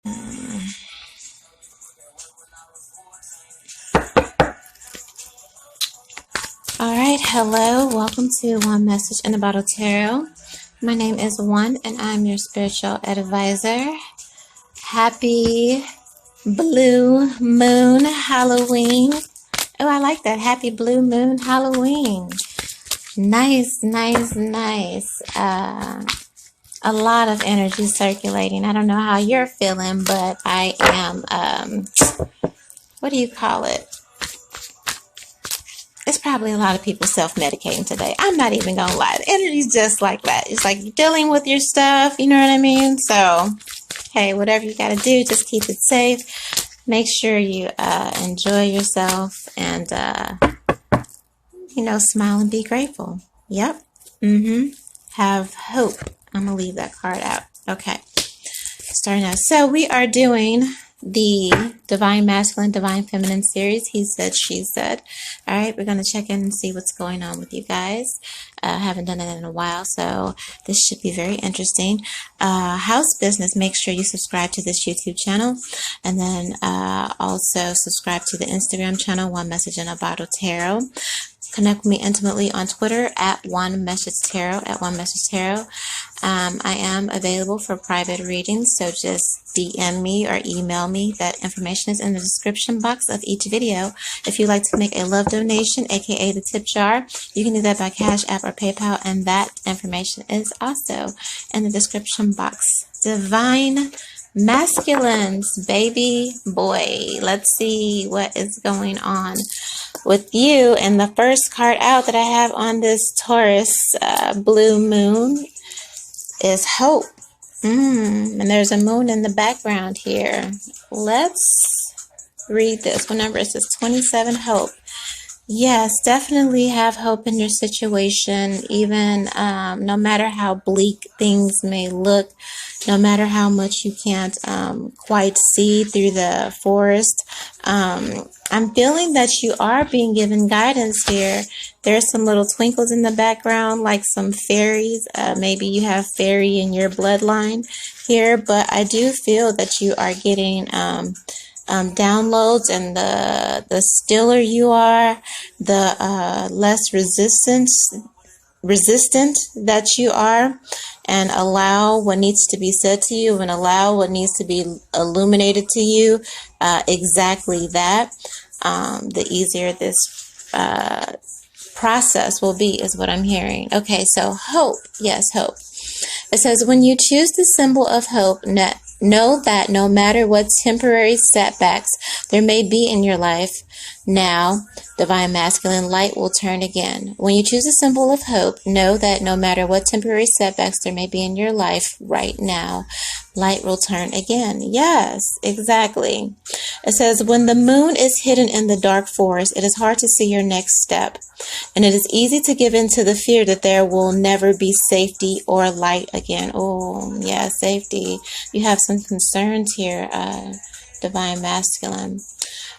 All right, hello, welcome to One Message in a Bottle Tarot. My name is One, and I'm your spiritual advisor. Happy Blue Moon Halloween. Oh, I like that. Happy Blue Moon Halloween. Nice, nice, nice. A lot of energy circulating. I don't know how you're feeling, but I am, what do you call it? It's probably a lot of people self-medicating today. I'm not even gonna lie. The energy's just like that. It's like you're dealing with your stuff, you know what I mean? So, hey, whatever you gotta do, just keep it safe. Make sure you enjoy yourself and, smile and be grateful. Yep. Have hope. I'm gonna leave that card out. Okay. Starting out. So we are doing the Divine Masculine, Divine Feminine series. He said, she said. All right, we're going to check in and see what's going on with you guys. Haven't done it in a while, so this should be very interesting. House business, make sure you subscribe to this YouTube channel, and then also subscribe to the Instagram channel, One Message in a Bottle Tarot. Connect with me intimately on Twitter at One Message Tarot, I am available for private readings, so just DM me or email me. That information is in the description box of each video. If you'd like to make a love donation, aka the tip jar, you can do that by Cash App or PayPal, and that information is also in the description box. Divine Masculines, baby boy. Let's see what is going on with you. And the first card out that I have on this Taurus blue moon is hope. And there's a moon in the background here. Let's read this. What number is this? 27, hope. Yes, definitely have hope in your situation, even no matter how bleak things may look, no matter how much you can't quite see through the forest. I'm feeling that you are being given guidance here. There's some little twinkles in the background, like some fairies. Maybe you have fairy in your bloodline here, but I do feel that you are getting downloads, and the stiller you are, the less resistant that you are, and allow what needs to be said to you and allow what needs to be illuminated to you, exactly that, the easier this process will be, is what I'm hearing. Okay, so hope. Yes, hope. It says, when you choose the symbol of hope, know that no matter what temporary setbacks there may be in your life, now, Divine Masculine, light will turn again. When you choose a symbol of hope, know that no matter what temporary setbacks there may be in your life right now, light will turn again. Yes, exactly. It says, when the moon is hidden in the dark forest, it is hard to see your next step, and it is easy to give in to the fear that there will never be safety or light again. Oh, yeah, safety. You have some concerns here, Divine Masculine.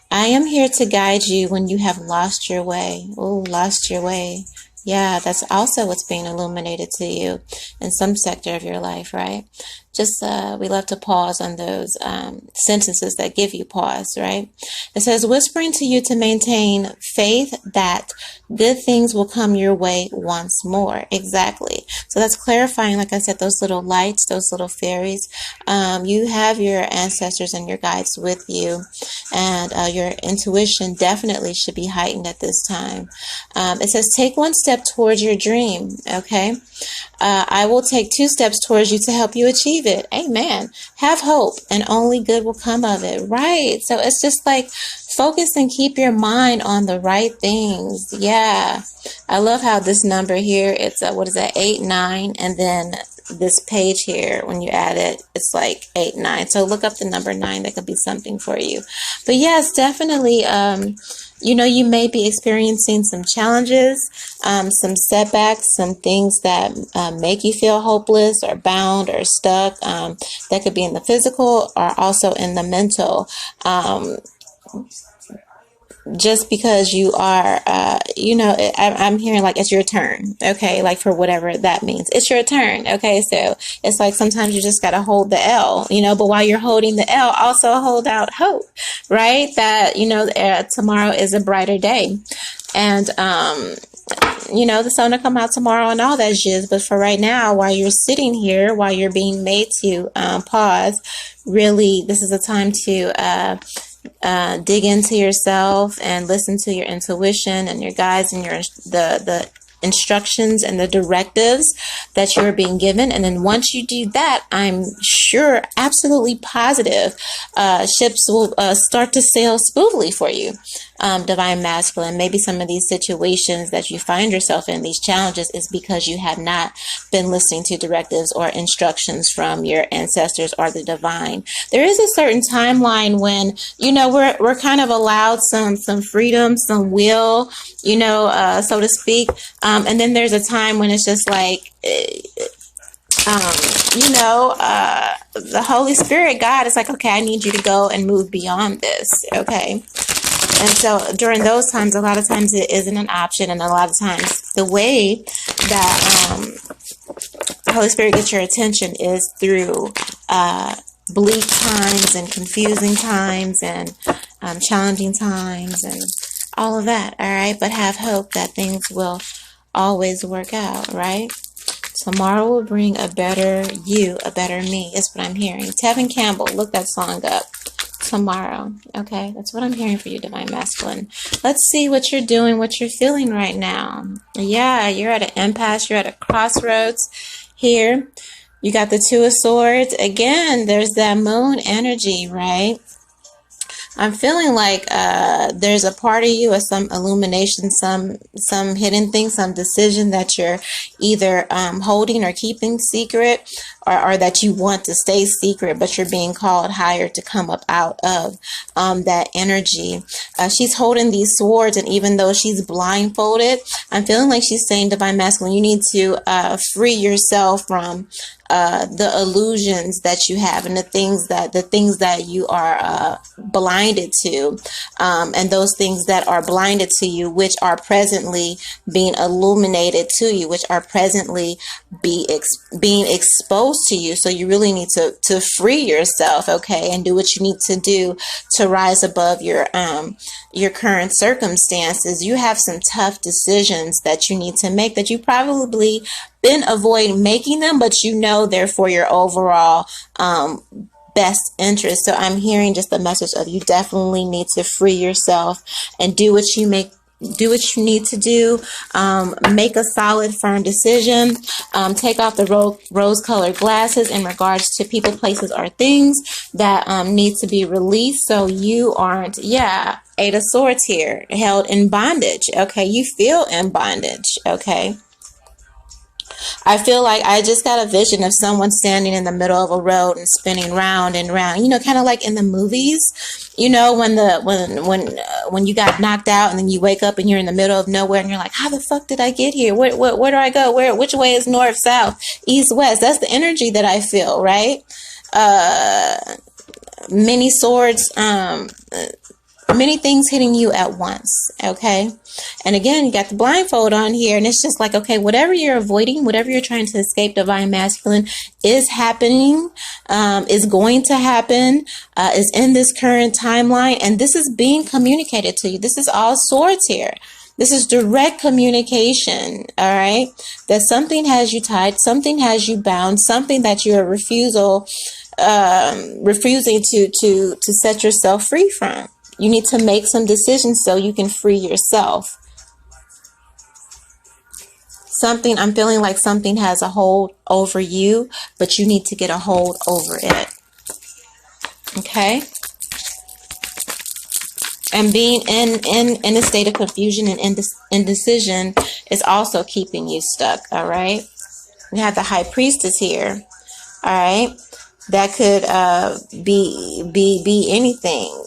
I am here to guide you when you have lost your way. Oh, lost your way. Yeah, that's also what's being illuminated to you in some sector of your life, right? Just, we love to pause on those sentences that give you pause, right? It says, whispering to you to maintain faith that good things will come your way once more. Exactly. So that's clarifying, like I said, those little lights, those little fairies. You have your ancestors and your guides with you, and your intuition definitely should be heightened at this time. It says, take one step towards your dream, okay? I will take 2 steps towards you to help you achieve it. Amen. Have hope, and only good will come of it. Right. So it's just like focus and keep your mind on the right things. Yeah. I love how this number here, it's what is that, 8, 9, and then this page here, when you add it, it's like 8, 9. So look up the number 9. That could be something for you. But yes, definitely, you may be experiencing some challenges, some setbacks, some things that make you feel hopeless or bound or stuck. That could be in the physical or also in the mental. just because you are, I'm hearing like it's your turn, okay, like for whatever that means, it's your turn, okay, so it's like sometimes you just got to hold the L, but while you're holding the L, also hold out hope, right, that, tomorrow is a brighter day, and, the sun will come out tomorrow and all that jizz, but for right now, while you're sitting here, while you're being made to pause, really, this is a time to, dig into yourself and listen to your intuition and your guides and the instructions and the directives that you're being given. And then once you do that, I'm sure, absolutely positive, ships will start to sail smoothly for you. Divine masculine, maybe some of these situations that you find yourself in, these challenges, is because you have not been listening to directives or instructions from your ancestors or the divine. There is a certain timeline when, we're kind of allowed some freedom, some will, so to speak. And then there's a time when it's just like, the Holy Spirit, God is like, okay, I need you to go and move beyond this. Okay. And so during those times, a lot of times it isn't an option. And a lot of times the way that the Holy Spirit gets your attention is through bleak times and confusing times and challenging times and all of that. All right. But have hope that things will always work out. Right. Tomorrow will bring a better you, a better me, is what I'm hearing. Tevin Campbell, look that song up. Tomorrow. Okay, that's what I'm hearing for you, Divine Masculine. Let's see what you're doing, what you're feeling right now. Yeah, you're at an impasse, you're at a crossroads here. You got the Two of Swords. Again, there's that moon energy, right? I'm feeling like there's a part of you, or some illumination, some hidden thing, some decision that you're either holding or keeping secret, or that you want to stay secret, but you're being called higher to come up out of that energy. She's holding these swords, and even though she's blindfolded, I'm feeling like she's saying, Divine Masculine, you need to free yourself from the illusions that you have and the things that you are blinded to, and those things that are blinded to you, which are presently being illuminated to you, which are presently being exposed to you. So you really need to free yourself, okay, and do what you need to do to rise above your current circumstances. You have some tough decisions that you need to make that you probably been avoiding making them, but they're for your overall best interest. So I'm hearing just the message of you definitely need to free yourself and do what you need to do. Make a solid, firm decision. Take off the rose-colored glasses in regards to people, places, or things that need to be released. So you aren't, Eight of Swords here, held in bondage. Okay, you feel in bondage. Okay. I feel like I just got a vision of someone standing in the middle of a road and spinning round and round, kind of like in the movies, when you got knocked out and then you wake up and you're in the middle of nowhere and you're like, how the fuck did I get here? Where do I go? Which way is north, south, east, west? That's the energy that I feel, right? Many swords, many things hitting you at once. Okay. And again, you got the blindfold on here, and it's just like, okay, whatever you're avoiding, whatever you're trying to escape, Divine Masculine, is happening, is going to happen, is in this current timeline. And this is being communicated to you. This is all swords here. This is direct communication. All right. That something has you tied, something has you bound, something that you're refusing to set yourself free from. You need to make some decisions so you can free yourself. I'm feeling like something has a hold over you, but you need to get a hold over it. Okay? And being in a state of confusion and indecision is also keeping you stuck. All right? We have the High Priestess here. All right? That could be anything.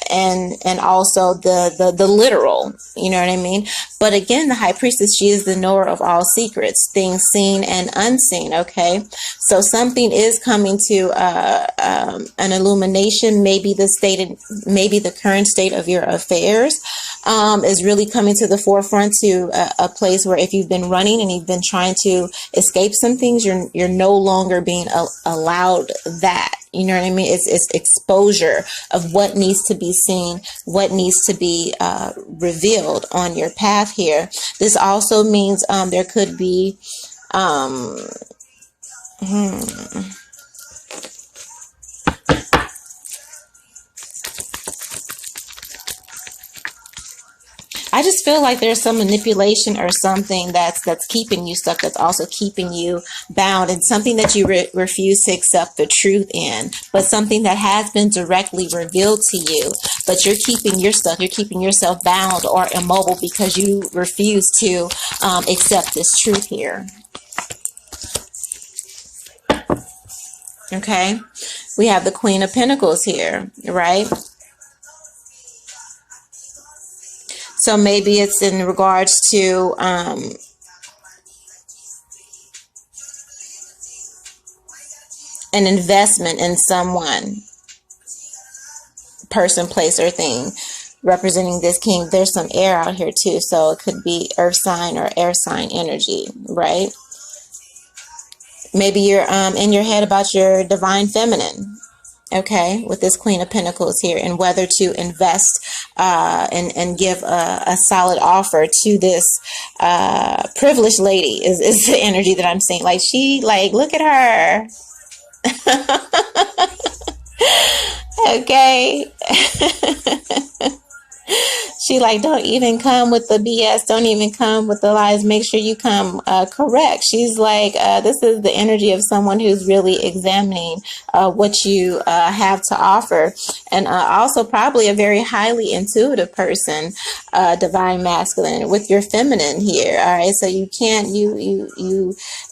and also the literal, you know what I mean? But again, the high priestess, she is the knower of all secrets, things seen and unseen. Okay, so something is coming to an illumination. Maybe the current state of your affairs is really coming to the forefront, to a place where if you've been running and you've been trying to escape some things, you're no longer being allowed that. You know what I mean? It's exposure of what needs to be seen, what needs to be revealed on your path here. This also means there could be I just feel like there's some manipulation or something that's keeping you stuck, that's also keeping you bound, and something that you refuse to accept the truth in, but something that has been directly revealed to you, but you're stuck, you're keeping yourself bound or immobile because you refuse to accept this truth here. Okay, we have the Queen of Pentacles here, right? So maybe it's in regards to an investment in someone, person, place, or thing. Representing this king, there's some air out here too, so it could be earth sign or air sign energy, right? Maybe you're in your head about your divine feminine. Okay, with this Queen of Pentacles here, and whether to invest and give a solid offer to this privileged lady is the energy that I'm seeing. Like, look at her. Okay. She like, don't even come with the BS. Don't even come with the lies. Make sure you come correct. She's like, this is the energy of someone who's really examining what you have to offer. And also probably a very highly intuitive person, divine masculine, with your feminine here. All right. So you can't,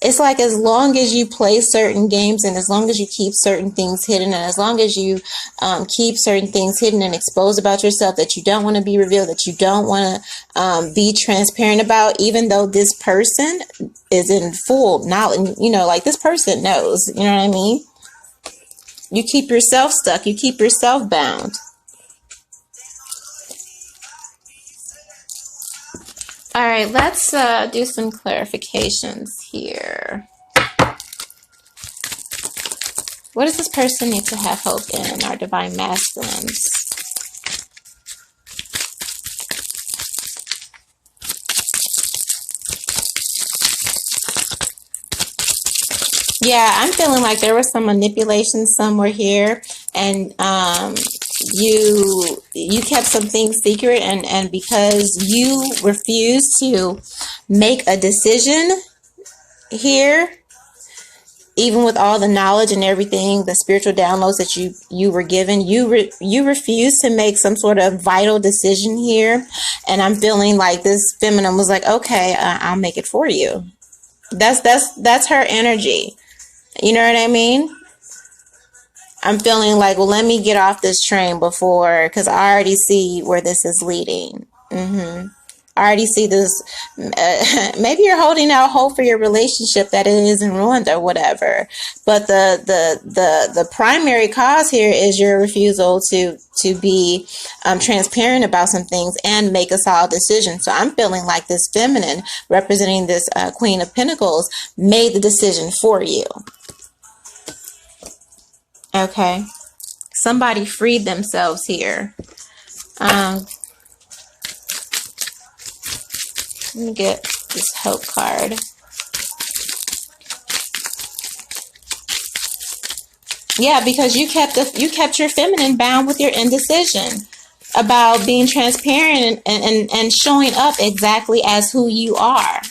it's like, as long as you play certain games and as long as you keep certain things hidden, and as long as you keep certain things hidden and exposed about yourself that you don't want to be revealed, that you don't want to be transparent about, even though this person is in full knowledge, like this person knows, you know what I mean? You keep yourself stuck, you keep yourself bound. All right, let's do some clarifications here. What does this person need to have hope in, our divine masculines? Yeah, I'm feeling like there was some manipulation somewhere here, and you kept some things secret, and because you refused to make a decision here, even with all the knowledge and everything, the spiritual downloads that you were given, you refused to make some sort of vital decision here. And I'm feeling like this feminine was like, okay, I'll make it for you. That's her energy. You know what I mean? I'm feeling like, well, let me get off this train before, because I already see where this is leading. I already see this. Maybe you're holding out hope for your relationship that it isn't ruined or whatever. But the primary cause here is your refusal to be transparent about some things and make a solid decision. So I'm feeling like this feminine, representing this Queen of Pentacles, made the decision for you. Okay. Somebody freed themselves here. Let me get this hope card. Yeah, because you kept your feminine bound with your indecision about being transparent and showing up exactly as who you are.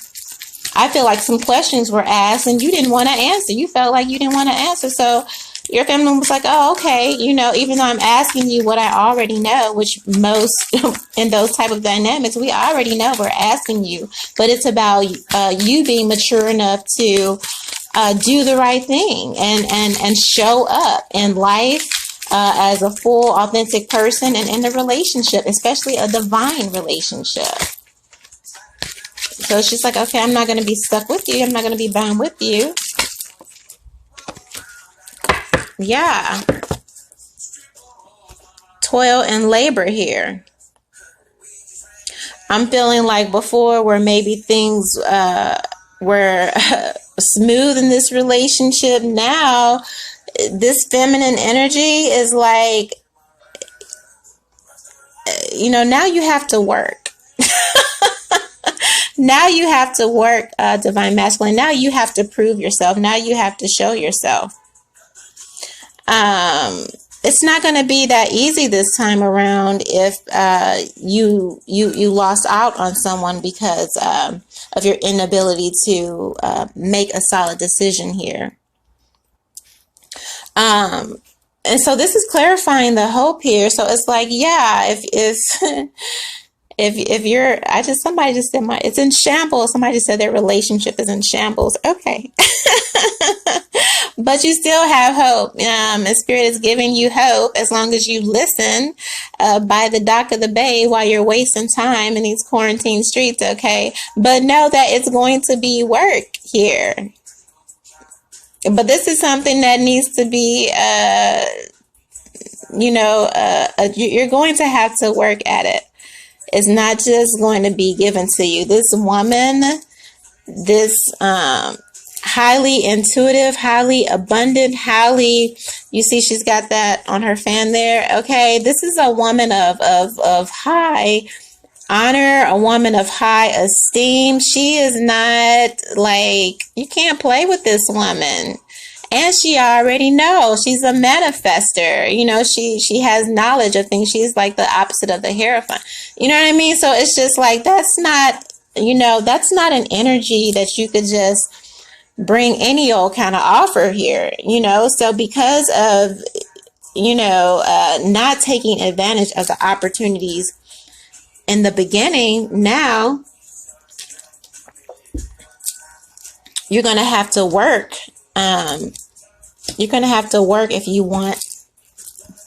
I feel like some questions were asked and you didn't want to answer. You felt like you didn't want to answer. So your feminine was like, oh, okay, even though I'm asking you what I already know, which most in those type of dynamics, we already know, we're asking you. But it's about you being mature enough to do the right thing and show up in life, as a full, authentic person and in a relationship, especially a divine relationship. So she's like, okay, I'm not going to be stuck with you. I'm not going to be bound with you. Yeah. Toil and labor here. I'm feeling like before where maybe things were smooth in this relationship. Now, this feminine energy is like, you know, now you have to work. Now you have to work, divine masculine. Now you have to prove yourself. Now you have to show yourself. It's not going to be that easy this time around if you lost out on someone because of your inability to make a solid decision here. And so this is clarifying the hope here. So it's like, yeah, if you're, somebody just said it's in shambles. Somebody just said their relationship is in shambles. Okay. But you still have hope. And Spirit is giving you hope as long as you listen by the dock of the bay while you're wasting time in these quarantine streets. Okay. But know that it's going to be work here. But this is something that needs to be, you're going to have to work at it. It's not just going to be given to you. This woman, this highly intuitive, highly abundant, you see she's got that on her fan there. Okay, this is a woman of high honor, a woman of high esteem. She is not like, you can't play with this woman. And she already knows. She's a manifester. You know, she has knowledge of things. She's like the opposite of the Hierophant. You know what I mean? So it's just like, that's not an energy that you could just bring any old kind of offer here, you know? So because of, not taking advantage of the opportunities in the beginning, now you're going to have to work. You're going to have to work if you want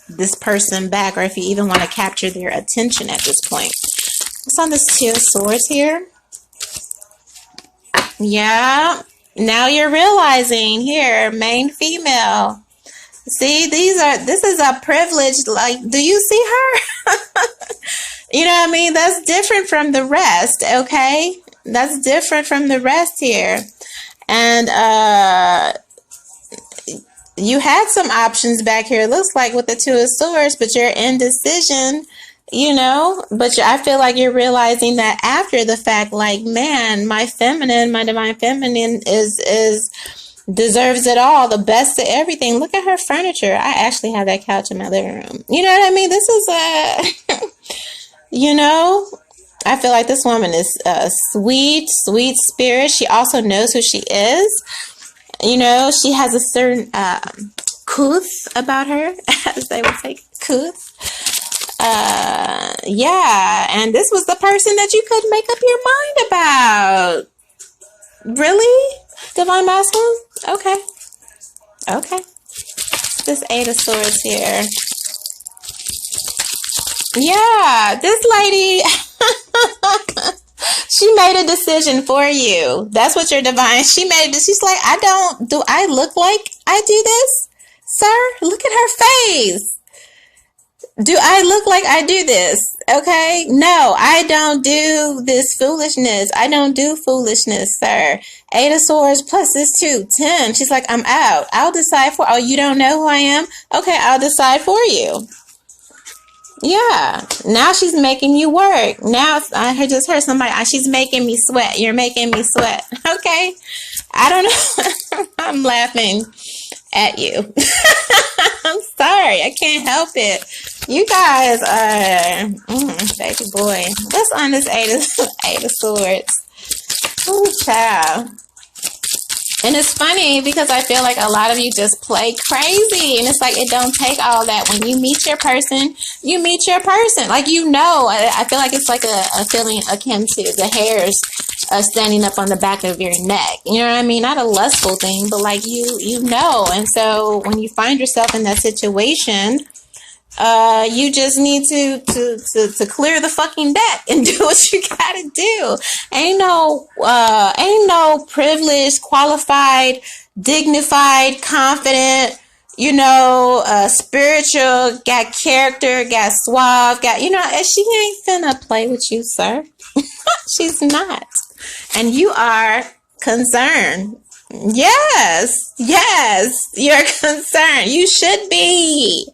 this person back, or if you even want to capture their attention at this point. What's on this Two of Swords here? Yeah. Now you're realizing here, main female. See, this is a privilege. Like, do you see her? You know what I mean? That's different from the rest. Okay. That's different from the rest here. And, you had some options back here, it looks like, with the Two of Swords, but you're indecision, but I feel like you're realizing that after the fact, like, man, my divine feminine deserves it all, the best of everything. Look at her furniture. I actually have that couch in my living room. You know what I mean? This is I feel like this woman is a sweet spirit. She also knows who she is. She has a certain couth about her, as they would say, couth. Yeah, and this was the person that you could make up your mind about. Really? Divine masculine? Okay. This Eight of Swords here. Yeah, this lady... She made a decision for you. That's what your divine, she made it. She's like, do I look like I do this? Sir, look at her face. Do I look like I do this? Okay. No, I don't do this foolishness. I don't do foolishness, sir. Eight of Swords plus this 2, 10. She's like, I'm out. I'll decide for, oh, you don't know who I am? Okay, I'll decide for you. Yeah, now she's making you work. Now I just heard somebody, she's making me sweat. You're making me sweat. Okay. I don't know. I'm laughing at you. I'm sorry. I can't help it. You guys are, baby boy. What's on this Eight of Swords? Ooh, child. And it's funny because I feel like a lot of you just play crazy. And it's like, it don't take all that. When you meet your person, you meet your person. Like, I feel like it's like a feeling akin to the hairs standing up on the back of your neck. You know what I mean? Not a lustful thing, but like you know. And so when you find yourself in that situation, You just need to clear the fucking deck and do what you gotta do. Ain't no privileged, qualified, dignified, confident, spiritual, got character, got suave, and she ain't finna play with you, sir. She's not. And you are concerned. Yes, you're concerned. You should be.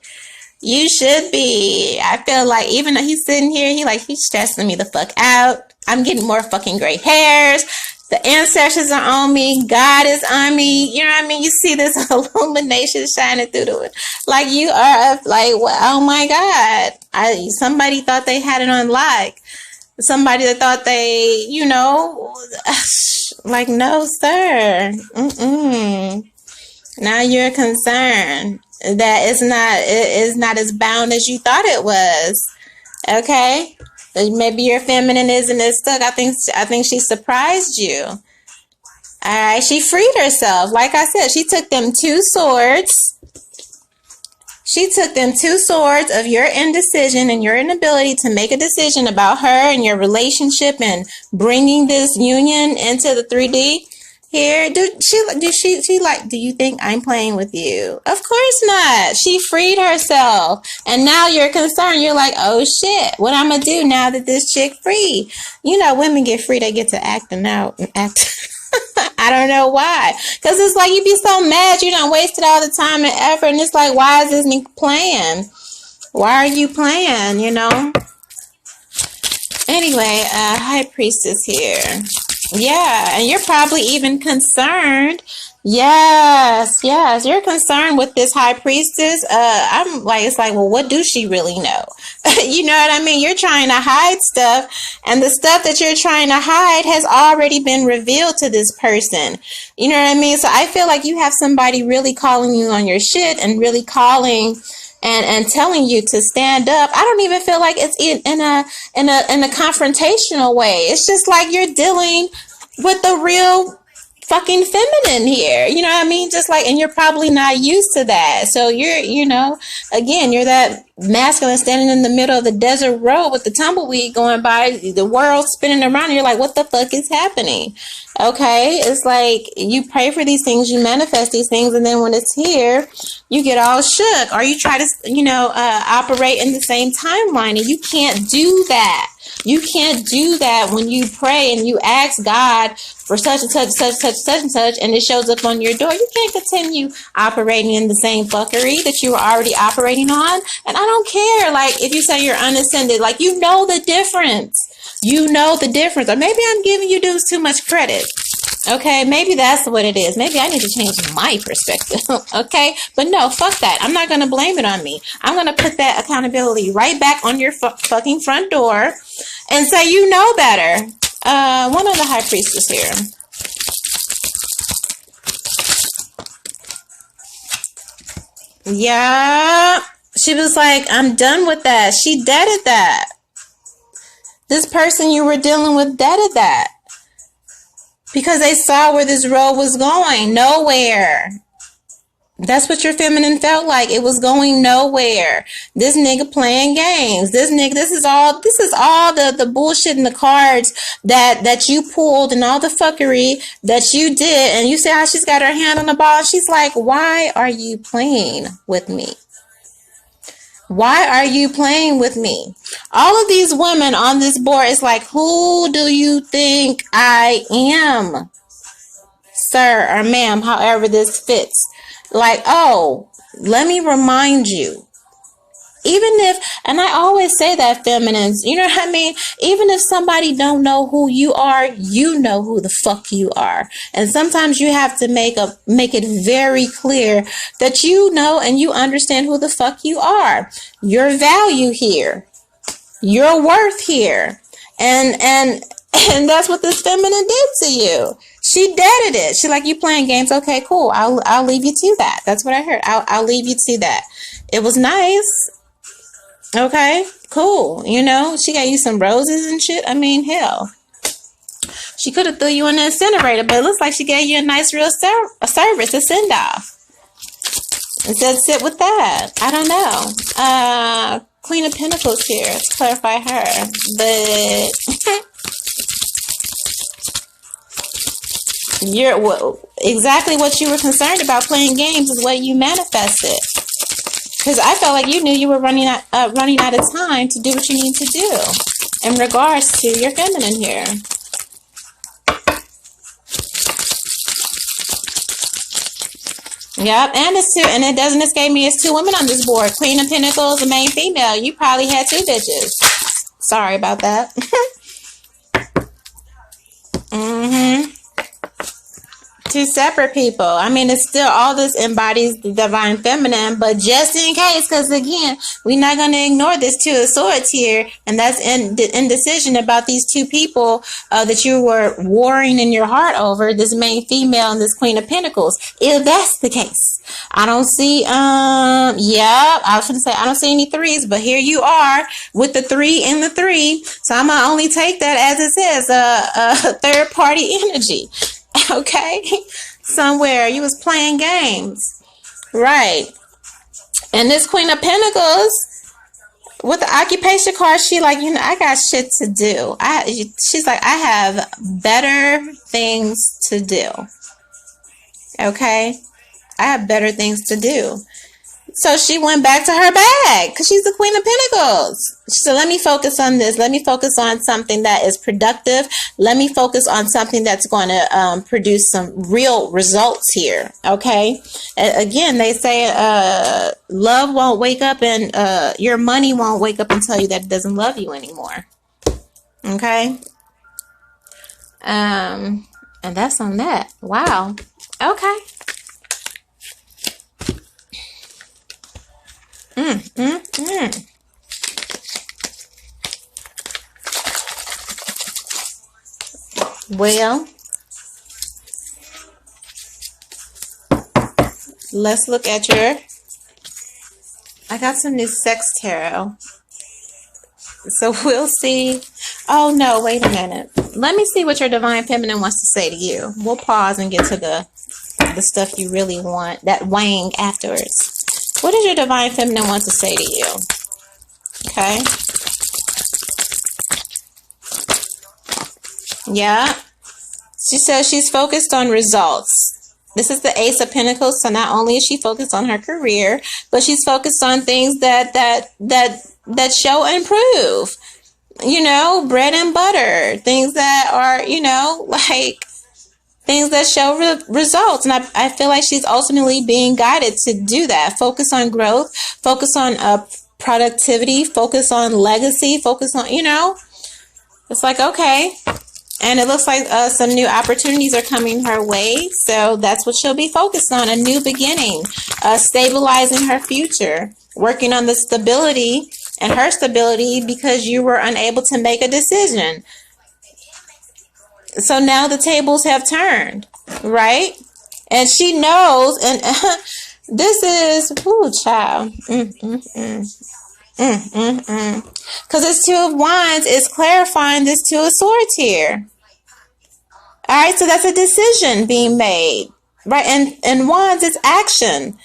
I feel like even though he's sitting here, he's stressing me the fuck out. I'm getting more fucking gray hairs. The ancestors are on me. God is on me. You know what I mean? You see this illumination shining through the, like you are like, oh my God. Somebody thought they had it on lock. Somebody that thought they, like, no, sir. Now you're concerned that it's not as bound as you thought it was. Okay? Maybe your feminine isn't as stuck. I think she surprised you. All right, she freed herself. Like I said, she took them two swords. She took them two swords of your indecision and your inability to make a decision about her and your relationship and bringing this union into the 3D. Here, do you think I'm playing with you? Of course not. She freed herself. And now you're concerned. You're like, oh shit, what I'm going to do now that this chick free? Women get free. They get to acting out and act. I don't know why. Because it's like you be so mad. You done wasted all the time and effort. And it's like, why is this nigga playing? Why are you playing, Anyway, High Priestess here. Yeah, and you're probably even concerned. Yes, you're concerned with this High Priestess. I'm like, it's like, well, what do she really know? You know what I mean? You're trying to hide stuff, and the stuff that you're trying to hide has already been revealed to this person. You know what I mean? So I feel like you have somebody really calling you on your shit and really calling and telling you to stand up. I don't even feel like it's in a confrontational way. It's just like you're dealing with the real fucking feminine here. You know what I mean? Just like, and you're probably not used to that. So you're, again, you're that masculine standing in the middle of the desert road with the tumbleweed going by, the world spinning around. And you're like, what the fuck is happening? Okay. It's like you pray for these things, you manifest these things. And then when it's here, you get all shook, or you try to, operate in the same timeline, and you can't do that. You can't do that when you pray and you ask God for such and such, and it shows up on your door. You can't continue operating in the same fuckery that you were already operating on. And I don't care, like, if you say you're unascended, like, you know the difference. Or maybe I'm giving you dudes too much credit. Okay, maybe that's what it is. Maybe I need to change my perspective. Okay, but no, fuck that. I'm not going to blame it on me. I'm going to put that accountability right back on your fucking front door and say, you know better. One of the High Priestess here. Yeah, she was like, I'm done with that. She deaded that. This person you were dealing with deaded that. Because they saw where this road was going. Nowhere. That's what your feminine felt like. It was going nowhere. This nigga playing games. This is all the bullshit in the cards that you pulled and all the fuckery that you did. And you see how she's got her hand on the ball. She's like, why are you playing with me? Why are you playing with me? All of these women on this board is like, who do you think I am? Sir or ma'am, however this fits. Like, oh, let me remind you. Even if, and I always say that, feminines, you know what I mean? Even if somebody don't know who you are, you know who the fuck you are. And sometimes you have to make it very clear that you know and you understand who the fuck you are. Your value here. Your worth here. And that's what this feminine did to you. She deaded it. She like, you playing games? Okay, cool. I'll leave you to that. That's what I heard. I'll leave you to that. It was nice. Okay, cool. She got you some roses and shit. I mean, hell. She could have threw you in the incinerator, but it looks like she gave you a nice real service, a send-off. It said sit with that. I don't know. Queen of Pentacles here. Let's clarify her. But exactly what you were concerned about playing games is what you manifested. Because I felt like you knew you were running out of time to do what you need to do in regards to your feminine here. Yep, and it's two, and it doesn't escape me, it's two women on this board. Queen of Pentacles, the main female. You probably had two bitches. Sorry about that. Two separate people. I mean, it's still, all this embodies the divine feminine, but just in case, because again, we're not going to ignore this Two of Swords here, and that's indecision about these two people that you were warring in your heart over, this main female and this Queen of Pentacles. If that's the case, I don't see, I was going to say, I don't see any threes, but here you are with the 3 and the 3, so I'm going to only take that as it says, third party energy. Okay, somewhere you was playing games, right? And this Queen of Pentacles with the occupation card, she like, you know, I got shit to do. She's like, I have better things to do. Okay, I have better things to do. So she went back to her bag because she's the Queen of Pentacles. So let me focus on this. Let me focus on something that is productive. Let me focus on something that's going to produce some real results here. Okay. Again, they say love won't wake up and your money won't wake up and tell you that it doesn't love you anymore. Okay. And that's on that. Wow. Okay. Well, let's look at your, I got some new sex tarot. So we'll see. Oh no, wait a minute. Let me see what your divine feminine wants to say to you. We'll pause and get to the stuff you really want, that wang afterwards. What does your divine feminine want to say to you? Okay. Yeah. She says she's focused on results. This is the Ace of Pentacles. So not only is she focused on her career, but she's focused on things that show and prove. You know, bread and butter. Things that are, you know, like things that show results. And I feel like she's ultimately being guided to do that. Focus on growth, focus on productivity, focus on legacy, focus on, you know, it's like, okay. And it looks like some new opportunities are coming her way. So that's what she'll be focused on, a new beginning, stabilizing her future, working on the stability and her stability because you were unable to make a decision. So now the tables have turned, right? And she knows, and this is, ooh, child. Because this Two of Wands is clarifying this Two of Swords here. All right, so that's a decision being made, right? And Wands is action.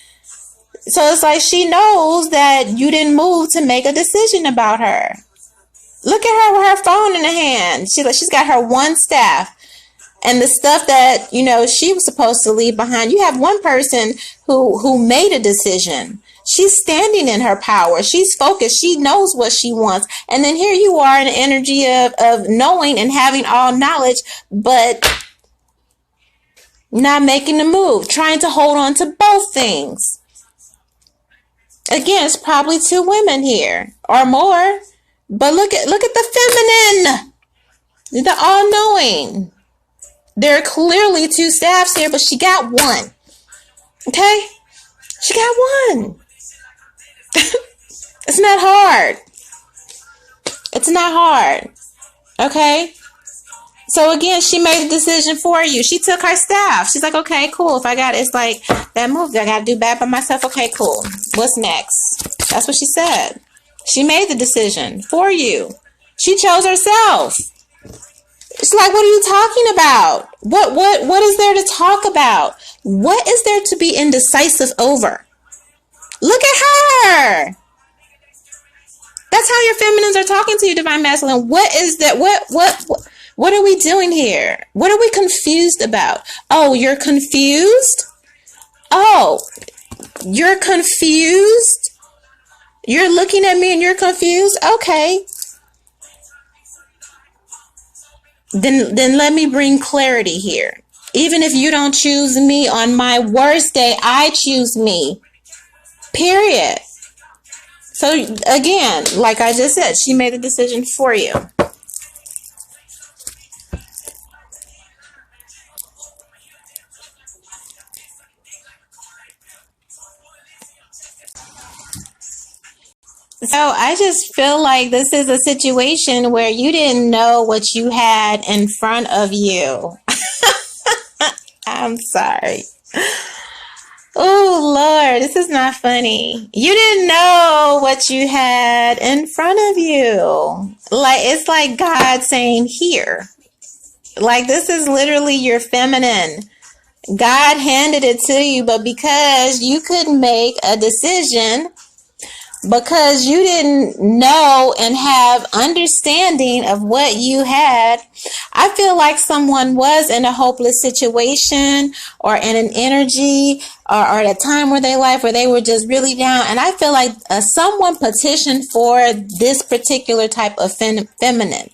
So it's like she knows that you didn't move to make a decision about her. Look at her with her phone in her hand. She's got her one staff. And the stuff that, you know, she was supposed to leave behind. You have one person who made a decision. She's standing in her power. She's focused. She knows what she wants. And then here you are in the energy of knowing and having all knowledge, but not making the move. Trying to hold on to both things. Again, it's probably two women here or more. But look at the feminine. The all-knowing. There are clearly two staffs here, but she got one. Okay? She got one. It's not hard. It's not hard. Okay? So again, she made a decision for you. She took her staff. She's like, okay, cool. If I got it, it's like that move. I got to do bad by myself. Okay, cool. What's next? That's what she said. She made the decision for you. She chose herself. It's like, what are you talking about? What is there to talk about? What is there to be indecisive over? Look at her. That's how your feminines are talking to you, divine masculine. What is that? What are we doing here? What are we confused about? Oh, you're confused? Oh, you're confused? You're looking at me and you're confused? Okay. Then let me bring clarity here. Even if you don't choose me on my worst day, I choose me. Period. So again, like I just said, she made the decision for you. So I just feel like this is a situation where you didn't know what you had in front of you. I'm sorry. Oh, Lord, this is not funny. You didn't know what you had in front of you. Like, it's like God saying, here. Like, this is literally your feminine. God handed it to you, but because you couldn't make a decision, because you didn't know and have understanding of what you had, I feel like someone was in a hopeless situation or in an energy or at a time where their life where they were just really down. And I feel like someone petitioned for this particular type of feminine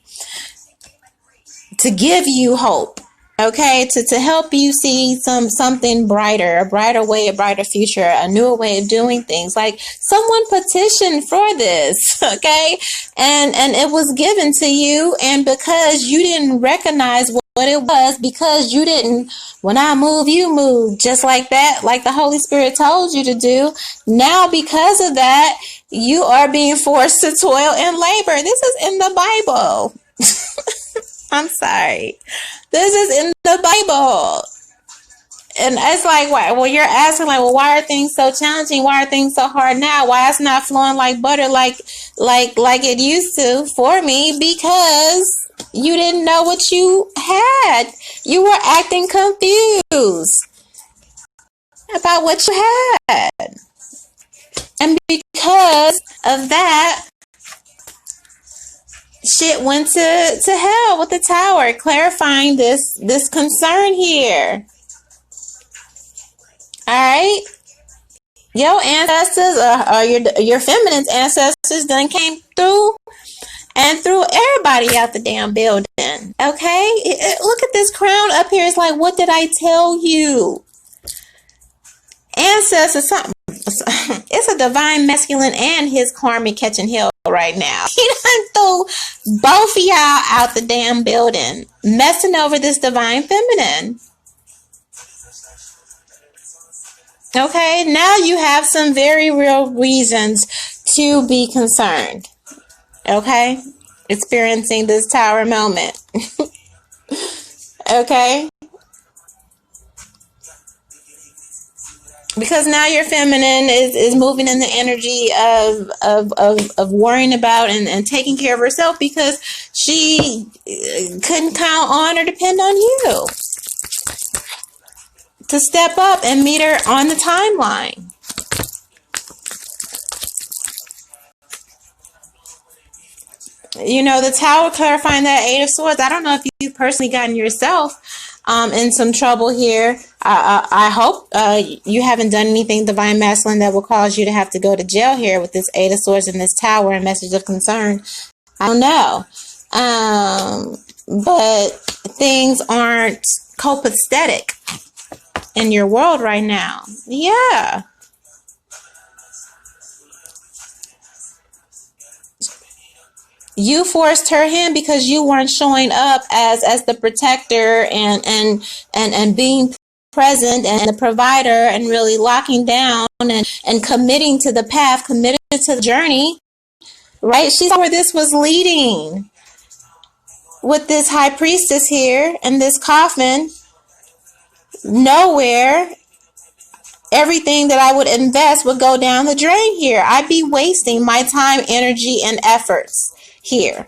to give you hope. Okay, to help you see something brighter, a brighter way, a brighter future, a newer way of doing things. Like someone petitioned for this, okay, and it was given to you, and because you didn't recognize what it was, because you didn't, when I move, you move, just like that, like the Holy Spirit told you to do. Now, because of that, you are being forced to toil and labor. This is in the Bible. I'm sorry. This is in the Bible. And it's like, well, you're asking, like, well, why are things so challenging? Why are things so hard now? Why it's not flowing like butter like it used to for me? Because you didn't know what you had. You were acting confused about what you had. And because of that, shit went to hell with the tower, clarifying this concern here. All right, your ancestors or your feminine ancestors done came through and threw everybody out the damn building. Okay, look at this crown up here. It's like, what did I tell you? Ancestors, something. It's a divine masculine and his karmic catching hell right now. He done threw both of y'all out the damn building, messing over this divine feminine. Okay, now you have some very real reasons to be concerned. Okay, experiencing this tower moment. Okay. Because now your feminine is moving in the energy of worrying about and taking care of herself, because she couldn't count on or depend on you to step up and meet her on the timeline. You know, the tower clarifying that Eight of Swords. I don't know if you've personally gotten yourself in some trouble here. I hope you haven't done anything divine masculine that will cause you to have to go to jail here with this Eight of Swords and this tower and message of concern. I don't know. But things aren't copacetic in your world right now. Yeah. You forced her hand because you weren't showing up as the protector and being present and the provider and really locking down and committing to the path, committed to the journey, right? She saw where this was leading with this high priestess here and this coffin. Nowhere. Everything that I would invest would go down the drain here. I'd be wasting my time, energy, and efforts here.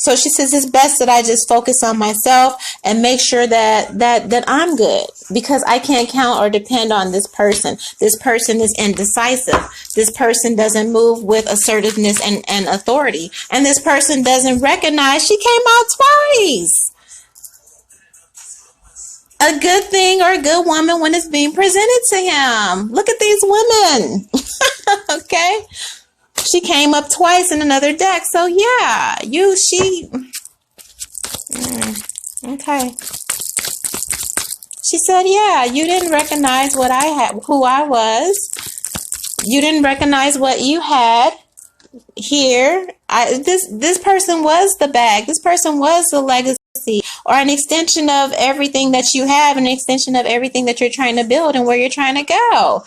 So she says it's best that I just focus on myself and make sure that I'm good, because I can't count or depend on this person. This person is indecisive. This person doesn't move with assertiveness and authority. And this person doesn't recognize she came out twice. A good thing or a good woman when it's being presented to him. Look at these women. Okay? She came up twice in another deck. So yeah, okay. She said, yeah, you didn't recognize what I had, who I was. You didn't recognize what you had here. This person was the bag. This person was the legacy, or an extension of everything that you have, an extension of everything that you're trying to build and where you're trying to go.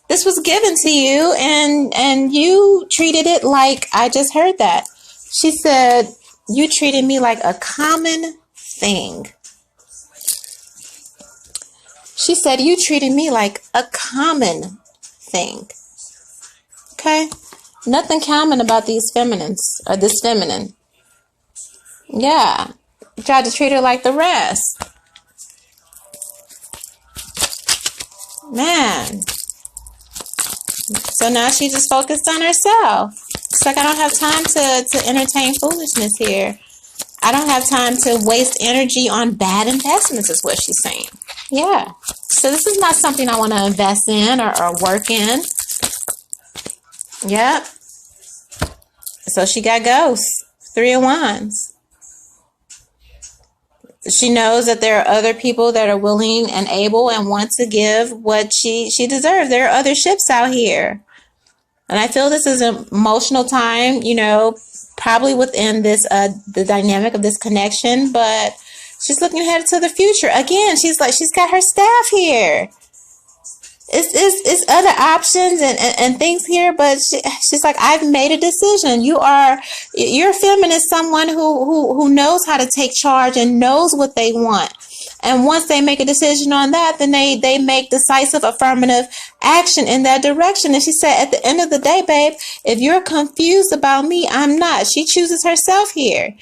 This was given to you, and you treated it like, I just heard that. She said, you treated me like a common thing. She said, you treated me like a common thing. Okay? Nothing common about these feminines, or this feminine. Yeah. You tried to treat her like the rest. Man. So now she's just focused on herself. It's like, I don't have time to entertain foolishness here. I don't have time to waste energy on bad investments, is what she's saying. Yeah. So this is not something I want to invest in or work in. Yep. So she got ghosts. 3 of Wands. She knows that there are other people that are willing and able and want to give what she deserves. There are other ships out here. And I feel this is an emotional time, you know, probably within this, the dynamic of this connection, but she's looking ahead to the future. Again, she's got her staff here. It's other options and things here, but she's like, I've made a decision. You're feminist, someone who knows how to take charge and knows what they want. And once they make a decision on that, then they make decisive affirmative action in that direction. And she said, at the end of the day, babe, if you're confused about me, I'm not. She chooses herself here.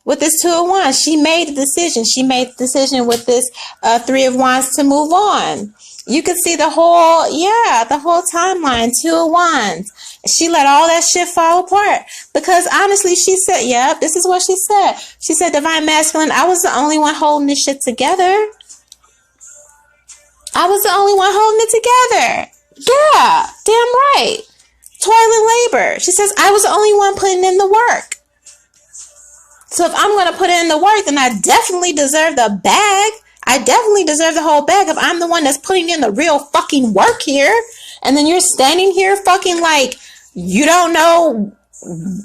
With this 2 of Wands, she made a decision. She made the decision with this 3 of Wands to move on. You could see the whole timeline, 2 of Wands. She let all that shit fall apart. Because honestly, she said, yep, this is what she said. She said, divine masculine, I was the only one holding this shit together. I was the only one holding it together. Yeah, damn right. Toil and labor. She says, I was the only one putting in the work. So if I'm going to put in the work, then I definitely deserve the bag. I definitely deserve the whole bag if I'm the one that's putting in the real fucking work here. And then you're standing here fucking like you don't know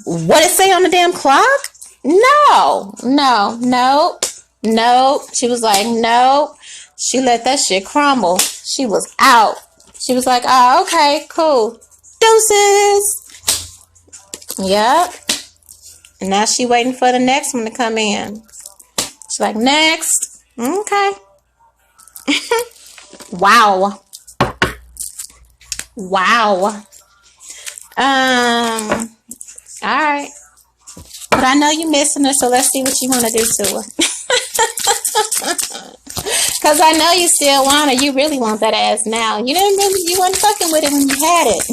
what it say on the damn clock? No. She was like, no. She let that shit crumble. She was out. She was like, oh, okay, cool. Deuces. Yep. And now she waiting for the next one to come in. She's like, next. Okay. Wow. Alright. But I know you're missing her, so let's see what you want to do to her. Because I know you still want her. You really want that ass now. You wasn't fucking with it when you had it.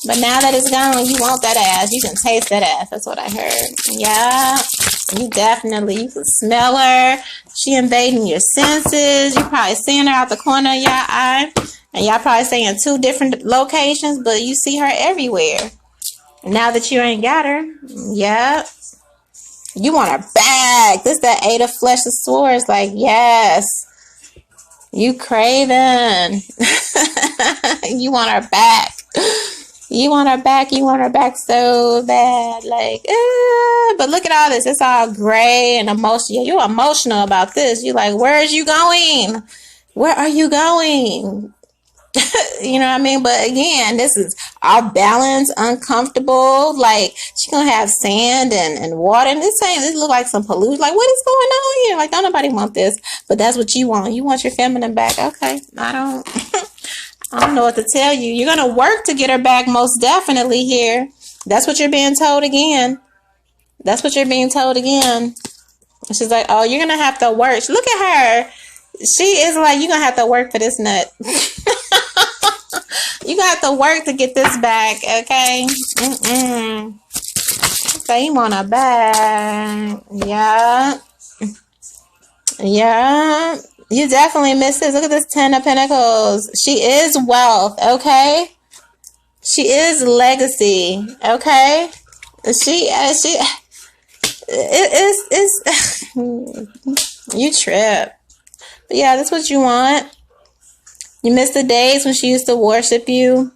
But now that it's gone, you want that ass. You can taste that ass. That's what I heard. Yeah. You can smell her. She invading your senses. You probably seeing her out the corner of your eye. And y'all probably stay in 2 different locations, but you see her everywhere. And now that you ain't got her, yep. You want her back. This that 8 of Flesh of Swords. Like, yes. You craving. You want her back. You want her back. You want her back so bad. Like, but look at all this. It's all gray and emotional. You're emotional about this. You're like, where is you going? Where are you going? You know what I mean? But again, this is all balanced, uncomfortable. Like, she's going to have sand and water. And this look like some pollution. Like, what is going on here? Like, don't nobody want this. But that's what you want. You want your feminine back. Okay. I don't know what to tell you. You're going to work to get her back most definitely here. That's what you're being told again. That's what you're being told again. She's like, oh, you're going to have to work. Look at her. She is like, you're going to have to work for this nut. You're going to have to work to get this back, okay? So you want a bag. Yeah. Yeah. You definitely miss this. Look at this 10 of Pentacles. She is wealth, okay? She is legacy, okay? You trip. But yeah, that's what you want. You miss the days when she used to worship you.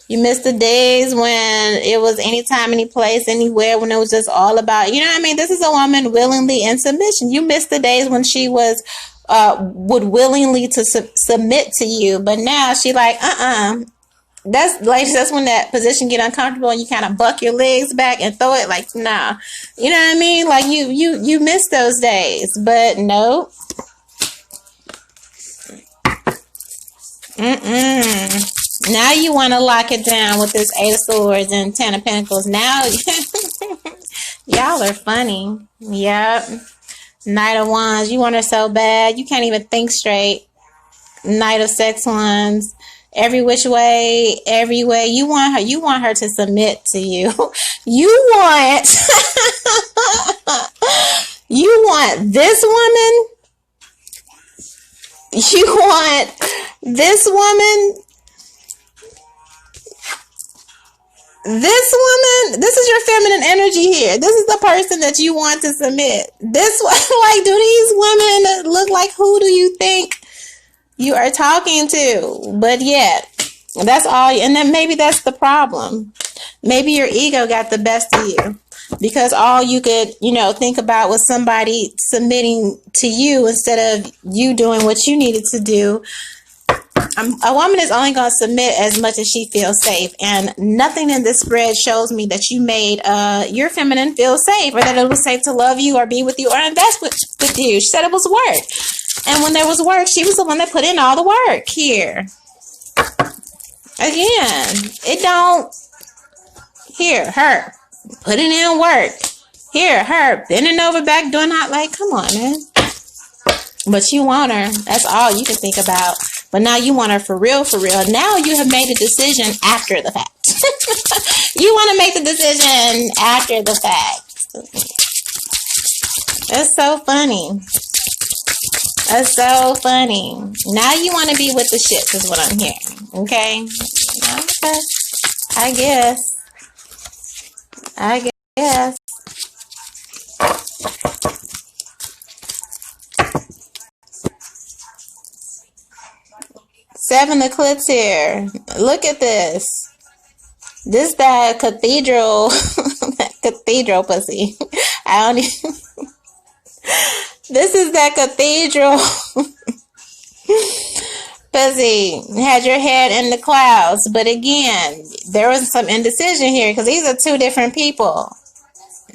You miss the days when it was anytime, any place, anywhere, when it was just all about, you know what I mean? This is a woman willingly in submission. You miss the days when she was would willingly to submit to you, but now she like, that's when that position get uncomfortable and you kind of buck your legs back and throw it like, nah. You know what I mean? Like you miss those days, but no. Now you want to lock it down with this 8 of Swords and 10 of Pentacles. Now, y'all are funny. Yep. Knight of Wands. You want her so bad. You can't even think straight. Knight of Sex Wands. Every which way, every way. You want her to submit to you. You want this woman. You want this woman. This is your feminine energy here. This is the person that you want to submit. This, like, do these women look like who do you think you are talking to? But yet, that's all. And then maybe that's the problem. Maybe your ego got the best of you because all you could, think about was somebody submitting to you instead of you doing what you needed to do. A woman is only going to submit as much as she feels safe, and nothing in this spread shows me that you made your feminine feel safe, or that it was safe to love you or be with you or invest with you. She said it was work, and when there was work, she was the one that put in all the work here. Again, it don't. Here, her putting in work. Here, her bending over back doing hot. Like, come on, man. But you want her. That's all you can think about. But now you want her for real, for real. Now you have made a decision after the fact. You want to make the decision after the fact. That's so funny. That's so funny. Now you want to be with the shits is what I'm hearing. Okay? Okay. I guess. Seven of Clips here. Look at this. This that cathedral, that cathedral pussy. I don't even. This is that cathedral pussy. Had your head in the clouds, but again, there was some indecision here because these are two different people.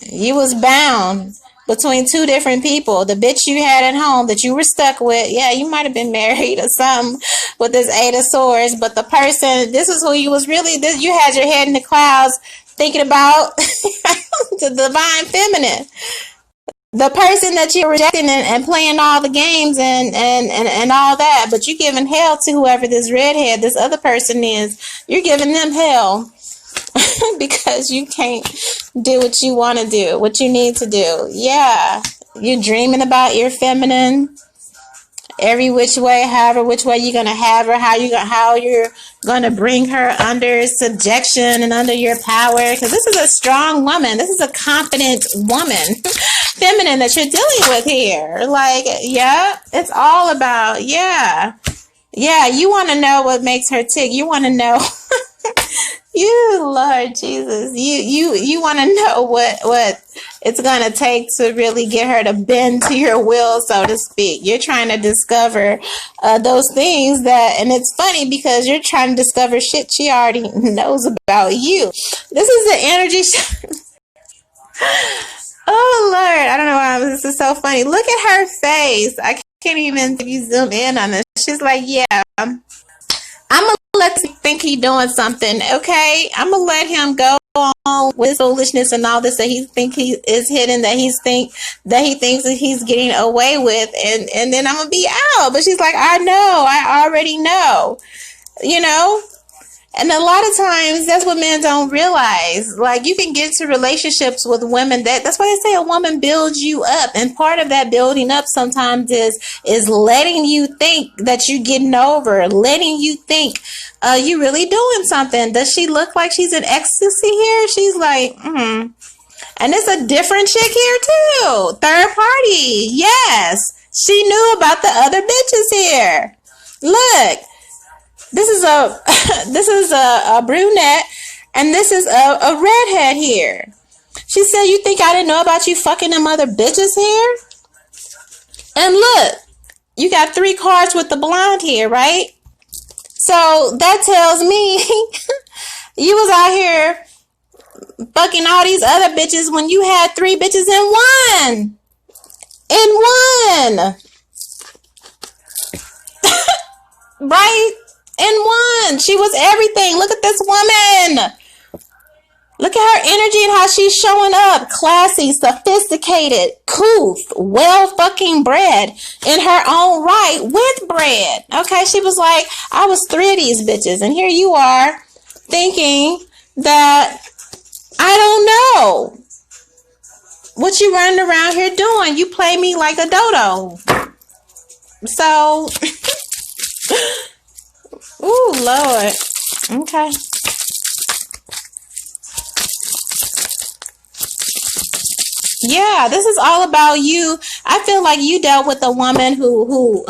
You was bound between two different people. The bitch you had at home that you were stuck with, yeah, you might have been married or something with this 8 of Swords, but the person, this is who you was really, you had your head in the clouds thinking about the divine feminine. The person that you're rejecting and playing all the games and all that, but you're giving hell to whoever this redhead, this other person is. You're giving them hell. Because you can't do what you want to do, what you need to do. Yeah, you're dreaming about your feminine every which way, however which way you're gonna have her, how you're gonna bring her under subjection and under your power. Because this is a strong woman. This is a confident woman, feminine that you're dealing with here. Like, yeah, it's all about yeah. You want to know what makes her tick. You want to know. You, Lord Jesus, you want to know what it's going to take to really get her to bend to your will, so to speak. You're trying to discover those things and it's funny because you're trying to discover shit she already knows about you. This is the energy. Oh, Lord, I don't know why this is so funny. Look at her face. I can't even, if you zoom in on this. She's like, yeah, I'm a let him think he doing something, okay? I'm gonna let him go on with his foolishness and all this that he think he is hidden, that he thinks that he's getting away with, and then I'm gonna be out. But she's like, I already know, you know. And a lot of times that's what men don't realize. Like, you can get into relationships with women that's why they say a woman builds you up. And part of that building up sometimes is letting you think that you're getting over, letting you think you really doing something. Does she look like she's in ecstasy here? She's like, And it's a different chick here too. Third party. Yes. She knew about the other bitches here. Look. This is a brunette, and this is a redhead here. She said, you think I didn't know about you fucking them other bitches here? And look, you got 3 cards with the blonde here, right? So that tells me you was out here fucking all these other bitches when you had 3 bitches in one. In one. Right? In one. She was everything. Look at this woman. Look at her energy and how she's showing up. Classy, sophisticated, couth, well fucking bred in her own right with bread. Okay, she was like, I was 3 of these bitches. And here you are thinking that I don't know what you running around here doing. You play me like a dodo. So... Ooh, Lord. Okay. Yeah, this is all about you. I feel like you dealt with a woman who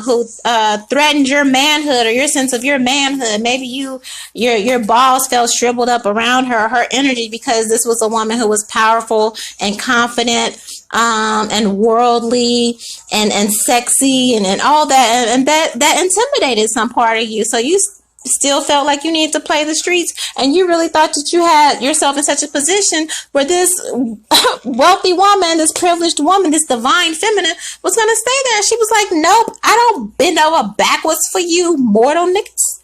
threatened your manhood or your sense of your manhood. Maybe your balls felt shriveled up around her energy because this was a woman who was powerful and confident, and worldly and sexy and all that, and that intimidated some part of you. So you still felt like you needed to play the streets, and you really thought that you had yourself in such a position where this wealthy woman, this privileged woman, this divine feminine was going to stay there. She was like, nope, I don't bend over backwards for you mortal niggas.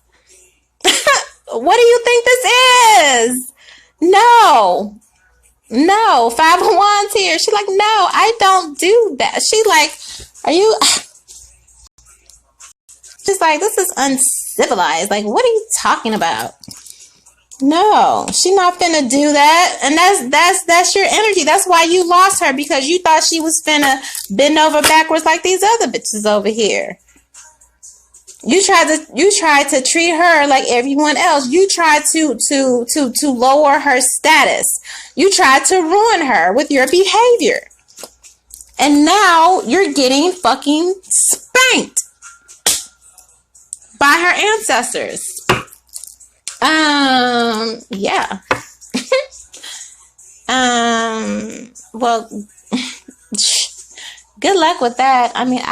What do you think this is? No, 5 of Wands here. She's like, no, I don't do that. She like, are you... She's like, this is uncivilized. Like, what are you talking about? No, she's not finna do that. And that's your energy. That's why you lost her, because you thought she was finna bend over backwards like these other bitches over here. You tried to treat her like everyone else. You tried to lower her status. You tried to ruin her with your behavior. And now you're getting fucking spanked by her ancestors. Yeah. Well, good luck with that. I mean,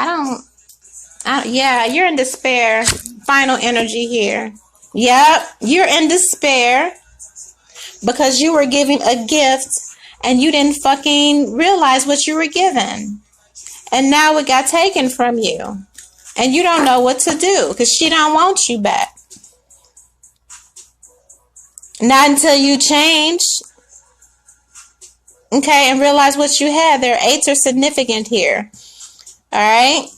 yeah, you're in despair. Final energy here. Yep, you're in despair because you were giving a gift and you didn't fucking realize what you were given. And now it got taken from you. And you don't know what to do because she don't want you back. Not until you change. Okay, and realize what you had. Their 8s are significant here. Alright?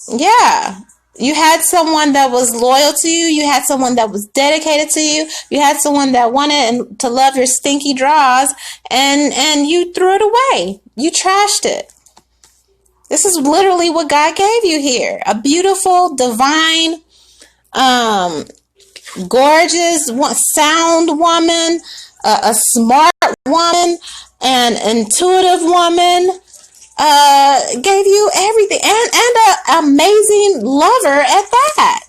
Yeah. You had someone that was loyal to you. You had someone that was dedicated to you. You had someone that wanted to love your stinky draws. And you threw it away. You trashed it. This is literally what God gave you here. A beautiful, divine, gorgeous, sound woman, a smart woman, an intuitive woman, gave you everything. And an amazing lover at that.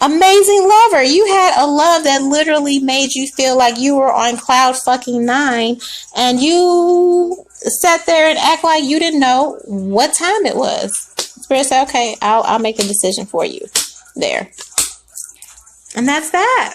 Amazing lover. You had a love that literally made you feel like you were on cloud fucking 9, and you sat there and act like you didn't know what time it was. Spirit said, okay, I'll make a decision for you there. And that's that.